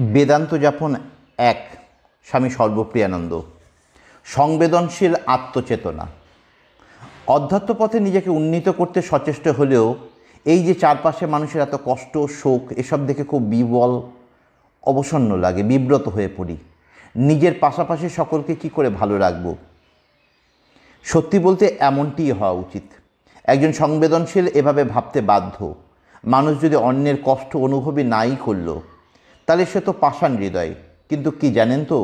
বেদান্ত যাপন এক। স্বামী সর্বপ্রিয়ানন্দ। সংবেদনশীল আত্মচেতনা। অধ্যাত্মপথে নিজেকে উন্নীত করতে সচেষ্ট হলেও এই যে চারপাশে মানুষের এত কষ্ট, শোক, এসব দেখে খুব বিবল, অবসন্ন লাগে, বিব্রত হয়ে পড়ি। নিজের পাশাপাশি সকলকে কি করে ভালো রাখব? সত্যি বলতে এমনটিই হওয়া উচিত। একজন সংবেদনশীল এভাবে ভাবতে বাধ্য। মানুষ যদি অন্যের কষ্ট অনুভবই নাই করল, তাহলে সে তো পাষাণ হৃদয়। কিন্তু কি জানেন তো,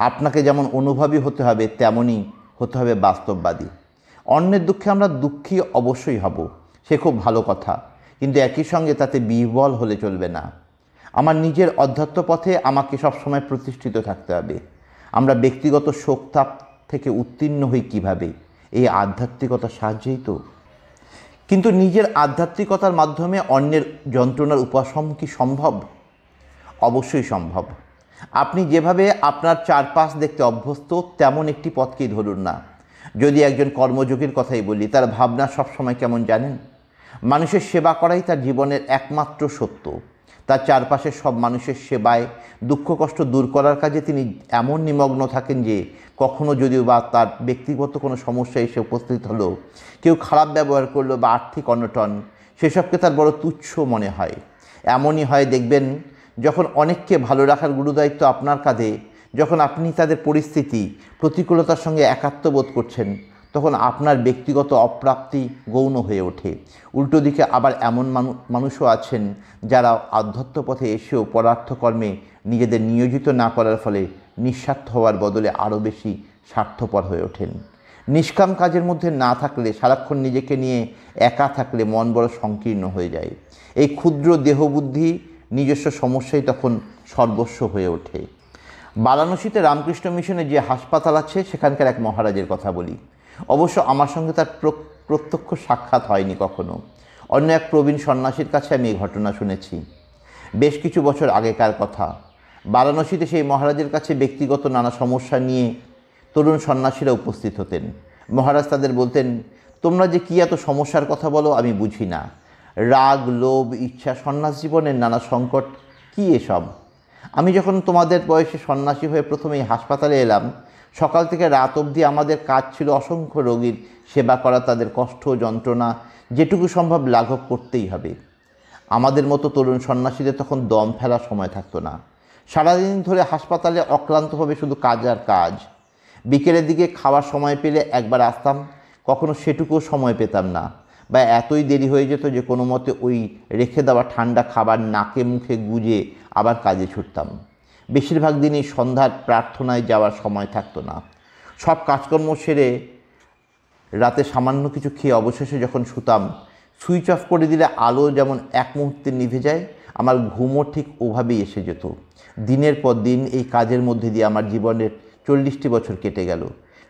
আপনাকে যেমন অনুভবী হতে হবে, তেমনই হতে হবে বাস্তববাদী। অন্যের দুঃখে আমরা দুঃখী অবশ্যই হব, সে খুব ভালো কথা, কিন্তু একই সঙ্গে তাতে বিহ্বল হলে চলবে না। আমার নিজের অধ্যাত্ম পথে আমাকে সবসময় প্রতিষ্ঠিত থাকতে হবে। আমরা ব্যক্তিগত শোকতাপ থেকে উত্তীর্ণ হই কিভাবে? এই আধ্যাত্মিকতার সাহায্যেই তো। কিন্তু নিজের আধ্যাত্মিকতার মাধ্যমে অন্যের যন্ত্রণার উপশম কি সম্ভব? অবশ্যই সম্ভব। আপনি যেভাবে আপনার চারপাশ দেখতে অভ্যস্ত, তেমন একটি পথকেই ধরুন না। যদি একজন কর্মযোগীর কথাই বলি, তার ভাবনা সবসময় কেমন জানেন? মানুষের সেবা করাই তার জীবনের একমাত্র সত্য। তার চারপাশের সব মানুষের সেবায়, দুঃখ কষ্ট দূর করার কাজে তিনি এমন নিমগ্ন থাকেন যে কখনো যদিও বা তার ব্যক্তিগত কোনো সমস্যা এসে উপস্থিত হলো, কেউ খারাপ ব্যবহার করলো বা আর্থিক অনটন, সেসবকে তার বড় তুচ্ছ মনে হয়। এমনই হয় দেখবেন, যখন অনেককে ভালো রাখার গুরুদায়িত্ব আপনার কাঁধে, যখন আপনি তাদের পরিস্থিতি, প্রতিকূলতার সঙ্গে একাত্মবোধ করছেন, তখন আপনার ব্যক্তিগত অপ্রাপ্তি গৌণ হয়ে ওঠে। উল্টো দিকে আবার এমন মানুষও আছেন যারা আধ্যাত্ম পথে এসেও পরার্থকর্মে নিজেদের নিয়োজিত না করার ফলে নিঃস্বার্থ হওয়ার বদলে আরও বেশি স্বার্থপর হয়ে ওঠেন। নিষ্কাম কাজের মধ্যে না থাকলে, সারাক্ষণ নিজেকে নিয়ে একা থাকলে মন বড় সংকীর্ণ হয়ে যায়। এই ক্ষুদ্র দেহবুদ্ধি নিজস্ব সমস্যাই তখন সর্বস্ব হয়ে ওঠে। বারাণসীতে রামকৃষ্ণ মিশনে যে হাসপাতাল আছে, সেখানকার এক মহারাজের কথা বলি। অবশ্য আমার সঙ্গে তার প্রত্যক্ষ সাক্ষাৎ হয়নি কখনো। অন্য এক প্রবীণ সন্ন্যাসীর কাছে আমি এই ঘটনা শুনেছি। বেশ কিছু বছর আগেকার কথা। বারাণসীতে সেই মহারাজের কাছে ব্যক্তিগত নানা সমস্যা নিয়ে তরুণ সন্ন্যাসীরা উপস্থিত হতেন। মহারাজ তাদের বলতেন, তোমরা যে কী এত সমস্যার কথা বলো আমি বুঝি না। রাগ, লোভ, ইচ্ছা, সন্ন্যাস জীবনের নানা সংকট, কি এসব? আমি যখন তোমাদের বয়সে সন্ন্যাসী হয়ে প্রথমেই হাসপাতালে এলাম, সকাল থেকে রাত অবধি আমাদের কাজ ছিল অসংখ্য রোগীর সেবা করা, তাদের কষ্ট যন্ত্রণা যেটুকু সম্ভব লাঘব করতেই হবে। আমাদের মতো তরুণ সন্ন্যাসীদের তখন দম ফেলার সময় থাকতো না। সারাদিন ধরে হাসপাতালে অক্লান্তভাবে শুধু কাজ আর কাজ। বিকেলের দিকে খাওয়ার সময় পেলে একবার আসতাম, কখনো সেটুকুও সময় পেতাম না, বা এতই দেরি হয়ে যেত যে কোনো মতে ওই রেখে দেওয়া ঠান্ডা খাবার নাকে মুখে গুজে আবার কাজে ছুটতাম। বেশিরভাগ দিনই সন্ধ্যার প্রার্থনায় যাওয়ার সময় থাকতো না। সব কাজকর্ম সেরে রাতে সামান্য কিছু খেয়ে অবশেষে যখন শুতাম, সুইচ অফ করে দিলে আলো যেমন এক মুহূর্তে নিভে যায়, আমার ঘুমও ঠিক ওভাবেই এসে যেত। দিনের পর দিন এই কাজের মধ্যে দিয়ে আমার জীবনের 40টি বছর কেটে গেল।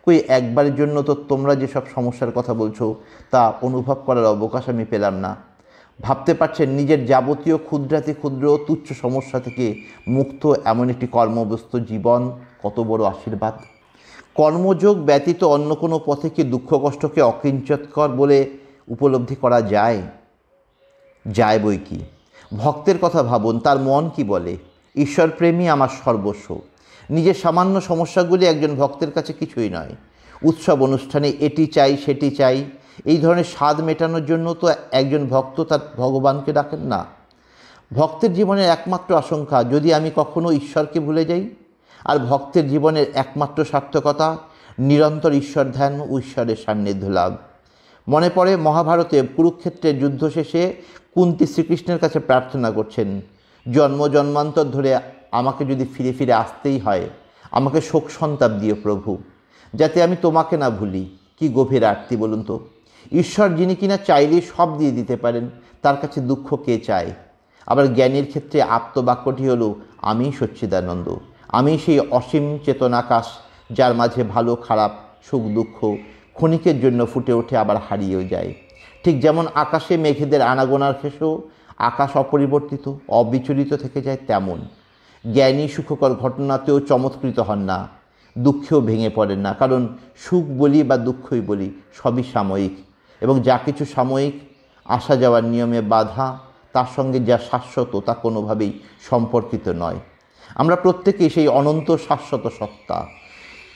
কই একবারের জন্য তো তোমরা যেসব সমস্যার কথা বলছো তা অনুভব করার অবকাশ আমি পেলাম না। ভাবতে পারছেন, নিজের যাবতীয় ক্ষুদ্রাতি ক্ষুদ্র তুচ্ছ সমস্যা থেকে মুক্ত এমন একটি কর্মব্যস্ত জীবন কত বড় আশীর্বাদ। কর্মযোগ ব্যতীত অন্য কোনো পথে কি দুঃখ কষ্টকে অকিঞ্চৎকর বলে উপলব্ধি করা যায়? যায় বই কি। ভক্তের কথা ভাবুন, তার মন কি বলে? ঈশ্বরপ্রেমই আমার সর্বস্ব। নিজের সামান্য সমস্যাগুলি একজন ভক্তের কাছে কিছুই নয়। উৎসব অনুষ্ঠানে এটি চাই সেটি চাই, এই ধরনের স্বাদ মেটানোর জন্য তো একজন ভক্ত তার ভগবানকে ডাকেন না। ভক্তের জীবনের একমাত্র আশঙ্কা, যদি আমি কখনো ঈশ্বরকে ভুলে যাই। আর ভক্তের জীবনের একমাত্র সার্থকতা নিরন্তর ঈশ্বর ধ্যান ও ঈশ্বরের সান্নিধ্য লাভ। মনে পড়ে মহাভারতে কুরুক্ষেত্রের যুদ্ধ শেষে কুন্তী শ্রীকৃষ্ণের কাছে প্রার্থনা করছেন, জন্ম জন্মান্তর ধরে আমাকে যদি ফিরে ফিরে আসতেই হয়, আমাকে শোক সন্তাপ দিও প্রভু, যাতে আমি তোমাকে না ভুলি। কি গভীর আরতি বলুন তো। ঈশ্বর যিনি কিনা চাইলেই সব দিয়ে দিতে পারেন, তার কাছে দুঃখ কে চায়? আবার জ্ঞানীর ক্ষেত্রে আপ্তবাক্যটি হলো, আমি সচ্চিদানন্দ, আমি সেই অসীম চেতনাকাশ, যার মাঝে ভালো খারাপ, সুখ দুঃখ ক্ষণিকের জন্য ফুটে ওঠে আবার হারিয়েও যায়। ঠিক যেমন আকাশে মেঘেদের আনাগোনার শেষেও আকাশ অপরিবর্তিত অবিচলিত থেকে যায়, তেমন জ্ঞানী সুখকর ঘটনাতেও চমৎকৃত হন না, দুঃখেও ভেঙে পড়েন না। কারণ সুখ বলি বা দুঃখই বলি, সবই সাময়িক, এবং যা কিছু সাময়িক আসা যাওয়ার নিয়মে বাধা, তার সঙ্গে যা শাশ্বত তা কোনোভাবেই সম্পর্কিত নয়। আমরা প্রত্যেকেই সেই অনন্ত শাশ্বত সত্তা।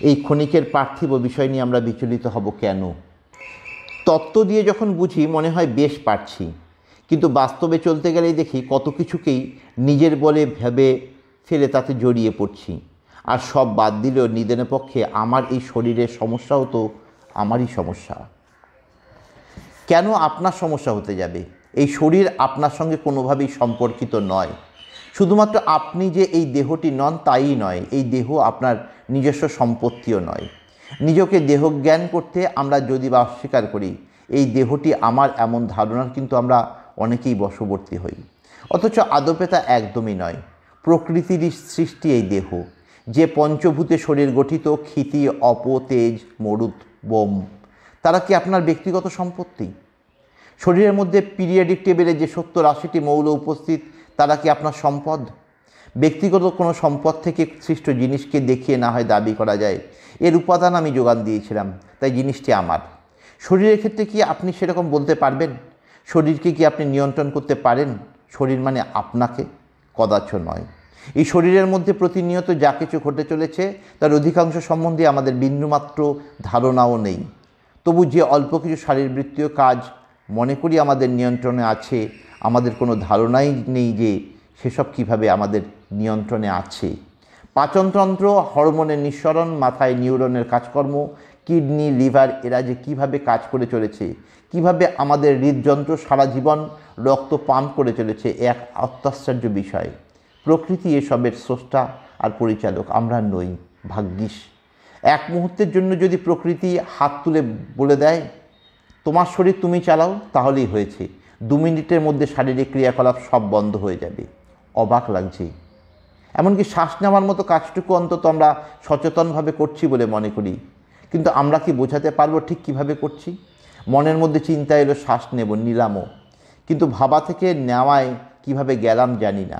এই ক্ষণিকের পার্থিব বিষয় নিয়ে আমরা বিচলিত হব কেন? তত্ত্ব দিয়ে যখন বুঝি মনে হয় বেশ পারছি, কিন্তু বাস্তবে চলতে গেলেই দেখি কত কিছুকেই নিজের বলে ভেবে ফেলে তাতে জড়িয়ে পড়ছি। আর সব বাদ দিলেও নিদেন পক্ষে আমার এই শরীরের সমস্যাও তো আমারই সমস্যা। কেন আপনার সমস্যা হতে যাবে? এই শরীর আপনার সঙ্গে কোনোভাবেই সম্পর্কিত নয়। শুধুমাত্র আপনি যে এই দেহটি নন তাই নয়, এই দেহ আপনার নিজস্ব সম্পত্তিও নয়। নিজকে দেহজ্ঞান করতে আমরা যদি বা অস্বীকার করি, এই দেহটি আমার এমন ধারণার কিন্তু আমরা অনেকেই বশবর্তী হই। অথচ আদপে তা একদমই নয়। প্রকৃতিরই সৃষ্টি এই দেহ, যে পঞ্চভূতে শরীর গঠিত, ক্ষিতি, অপ, তেজ, মরুৎ, বোম, তারা কি আপনার ব্যক্তিগত সম্পত্তি? শরীরের মধ্যে পিরিয়ডিক টেবিলে যে 70-80টি মৌল উপস্থিত, তারা কি আপনার সম্পদ? ব্যক্তিগত কোনো সম্পদ থেকে সৃষ্ট জিনিসকে দেখিয়ে না হয় দাবি করা যায় এর উপাদান আমি যোগান দিয়েছিলাম, তাই জিনিসটি আমার। শরীরের ক্ষেত্রে কি আপনি সেরকম বলতে পারবেন? শরীরকে কি আপনি নিয়ন্ত্রণ করতে পারেন? শরীর মানে আপনাকে? কদাচ নয়। এই শরীরের মধ্যে প্রতিনিয়ত যা কিছু ঘটে চলেছে তার অধিকাংশ সম্বন্ধে আমাদের বিন্দুমাত্র ধারণাও নেই। তবু যে অল্প কিছু শারীরবৃত্তীয় কাজ মনে করি আমাদের নিয়ন্ত্রণে আছে, আমাদের কোনো ধারণাই নেই যে সেসব কিভাবে আমাদের নিয়ন্ত্রণে আছে। পাচনতন্ত্র, হরমোনের নিঃসরণ, মাথায় নিউরনের কাজকর্ম, কিডনি, লিভার, এরা যে কিভাবে কাজ করে চলেছে, কিভাবে আমাদের হৃদযন্ত্র সারা জীবন রক্ত পাম্প করে চলেছে, এক অত্যাশ্চর্য বিষয়। প্রকৃতি এসবের স্রষ্টা আর পরিচালক, আমরা নই। ভাগ্যিস এক মুহূর্তের জন্য যদি প্রকৃতি হাত তুলে বলে দেয় তোমার শরীর তুমি চালাও, তাহলেই হয়েছে। 2 মিনিটের মধ্যে শারীরিক ক্রিয়াকলাপ সব বন্ধ হয়ে যাবে। অবাক লাগছে। এমনকি শ্বাস নেওয়ার মতো কাজটুকু অন্তত আমরা সচেতনভাবে করছি বলে মনে করি, কিন্তু আমরা কি বোঝাতে পারবো ঠিক কিভাবে করছি? মনের মধ্যে চিন্তা এলো শ্বাস নেব, নিলামও, কিন্তু ভাবা থেকে নেওয়ায় কিভাবে গেলাম জানি না।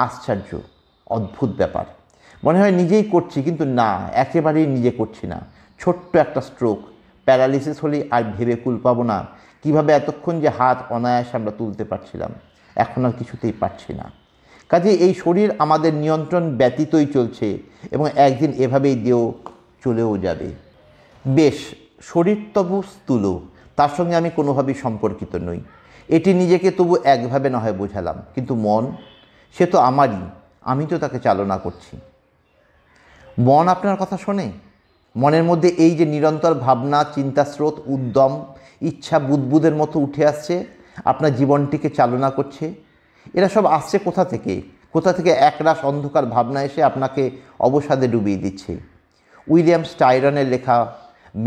আশ্চর্য, অদ্ভুত ব্যাপার। মনে হয় নিজেই করছি, কিন্তু না, একেবারেই নিজে করছি না। ছোট্ট একটা স্ট্রোক, প্যারালিসিস হলেই আর ভেবে কুল পাবো না কিভাবে এতক্ষণ যে হাত অনায়াসে আমরা তুলতে পারছিলাম, এখন আর কিছুতেই পারছি না। কাজে এই শরীর আমাদের নিয়ন্ত্রণ ব্যতীতই চলছে এবং একদিন এভাবেই দেহ চলেও যাবে। বেশ, শরীর তবু স্থূল, তার সঙ্গে আমি কোনোভাবেই সম্পর্কিত নই, এটি নিজেকে তবু একভাবে না হয় বোঝালাম। কিন্তু মন, সে তো আমারই, আমি তো তাকে চালনা করছি। মন আপনার কথা শোনে? মনের মধ্যে এই যে নিরন্তর ভাবনা, চিন্তাস্রোত, উদ্যম, ইচ্ছা বুদবুদের মতো উঠে আসছে, আপনার জীবনটিকে চালনা করছে, এরা সব আসছে কোথা থেকে? কোথা থেকে একরাশ অন্ধকার ভাবনা এসে আপনাকে অবসাদে ডুবিয়ে দিচ্ছে। উইলিয়াম স্টাইরনের লেখা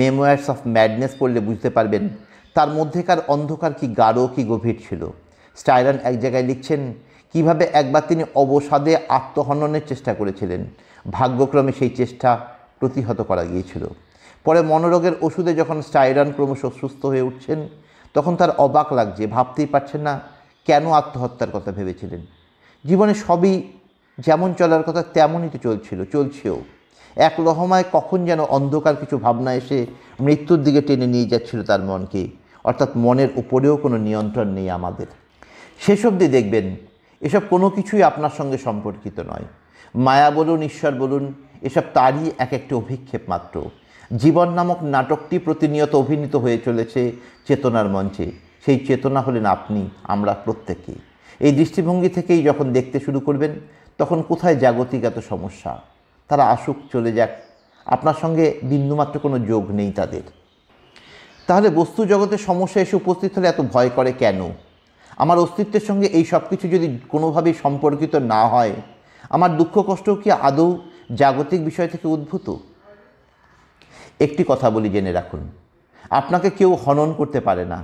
মেমোয়ার্স অফ ম্যাডনেস পড়লে বুঝতে পারবেন তার মধ্যেকার অন্ধকার কি গাঢ়, কি গভীর ছিল। স্টাইরন এক জায়গায় লিখছেন কিভাবে একবার তিনি অবসাদে আত্মহননের চেষ্টা করেছিলেন। ভাগ্যক্রমে সেই চেষ্টা প্রতিহত করা গিয়েছিল। পরে মনোরোগের ওষুধে যখন স্টাইরন ক্রমশ সুস্থ হয়ে উঠছেন, তখন তার অবাক লাগছে, ভাবতেই পারছেন না কেন আত্মহত্যার কথা ভেবেছিলেন। জীবনে সবই যেমন চলার কথা তেমনই তো চলছেও। এক লহমায় কখন যেন অন্ধকার কিছু ভাবনা এসে মৃত্যুর দিকে টেনে নিয়ে যাচ্ছিল তার মনকে, অর্থাৎ মনের উপরেও কোনো নিয়ন্ত্রণ নেই আমাদের। শেষ অবধি দেখবেন এসব কোনো কিছুই আপনার সঙ্গে সম্পর্কিত নয়। মায়া বলুন, ঈশ্বর বলুন, এসব তারই এক একটি অভিক্ষেপ মাত্র। জীবন নামক নাটকটি প্রতিনিয়ত অভিনীত হয়ে চলেছে চেতনার মঞ্চে। সেই চেতনা হলেন আপনি, আমরা প্রত্যেকে। এই দৃষ্টিভঙ্গি থেকেই যখন দেখতে শুরু করবেন, তখন কোথায় জাগতিক এত সমস্যা? তারা আসুক, চলে যাক, আপনার সঙ্গে বিন্দুমাত্র কোনো যোগ নেই তাদের। তাহলে বস্তু জগতের সমস্যা এসে উপস্থিত হলে এত ভয় করে কেন? আমার অস্তিত্বের সঙ্গে এই সব কিছু যদি কোনোভাবেই সম্পর্কিত না হয়, আমার দুঃখ কষ্টও কি আদৌ জাগতিক বিষয় থেকে উদ্ভূত? একটি কথা বলি, জেনে রাখুন, আপনাকে কেউ হনন করতে পারে না।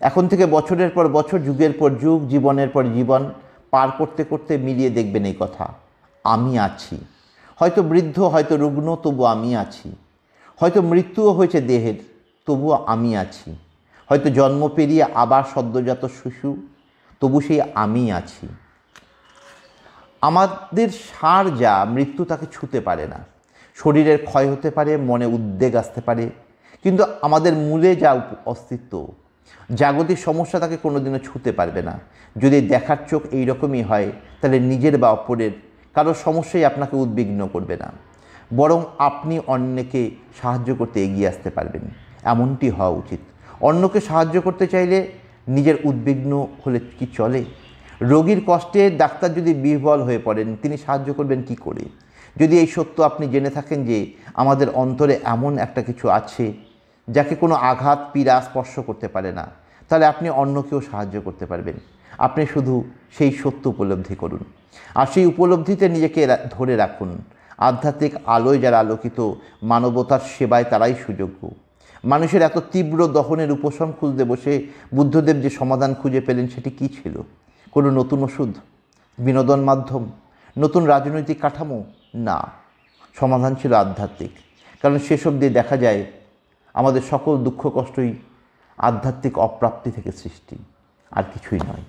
এখন থেকে বছরের পর বছর, যুগের পর যুগ, জীবনের পর জীবন পার করতে করতে মিলিয়ে দেখবেন এই কথা, আমি আছি। হয়তো বৃদ্ধ, হয়তো রুগ্ন, তবু আমি আছি। হয়তো মৃত্যুও হয়েছে দেহের, তবুও আমি আছি। হয়তো জন্ম পেরিয়ে আবার সদ্যজাত শিশু, তবু সেই আমি আছি। আমাদের সার যা, মৃত্যু তাকে ছুঁতে পারে না। শরীরের ক্ষয় হতে পারে, মনে উদ্বেগ আসতে পারে, কিন্তু আমাদের মূলে যা অস্তিত্ব, জাগতিক সমস্যা তাকে কোনোদিনও ছুঁতে পারবে না। যদি দেখার চোখ এইরকমই হয়, তাহলে নিজের বা অপরের কারোর সমস্যাই আপনাকে উদ্বিগ্ন করবে না, বরং আপনি অন্যকে সাহায্য করতে এগিয়ে আসতে পারবেন। এমনটি হওয়া উচিত। অন্যকে সাহায্য করতে চাইলে নিজের উদ্বিগ্ন হলে কি চলে? রোগীর কষ্টে ডাক্তার যদি বিহ্বল হয়ে পড়েন, তিনি সাহায্য করবেন কি করে? যদি এই সত্য আপনি জেনে থাকেন যে আমাদের অন্তরে এমন একটা কিছু আছে যাকে কোনো আঘাত, পীড়া স্পর্শ করতে পারে না, তাহলে আপনি অন্যকেও সাহায্য করতে পারবেন। আপনি শুধু সেই সত্য উপলব্ধি করুন, আর সেই উপলব্ধিতে নিজেকে ধরে রাখুন। আধ্যাত্মিক আলোয় যারা আলোকিত, মানবতার সেবায় তারাই সুযোগ্য। মানুষের এত তীব্র দহনের উপশম খুঁজতে বসে বুদ্ধদেব যে সমাধান খুঁজে পেলেন, সেটি কী ছিল? কোনো নতুন ওষুধ, বিনোদন মাধ্যম, নতুন রাজনৈতিক কাঠামো? না, সমাধান ছিল আধ্যাত্মিক। কারণ সেসব দিয়ে দেখা যায় আমাদের সকল দুঃখ কষ্টই আধ্যাত্মিক অপ্রাপ্তি থেকে সৃষ্টি, আর কিছুই নয়।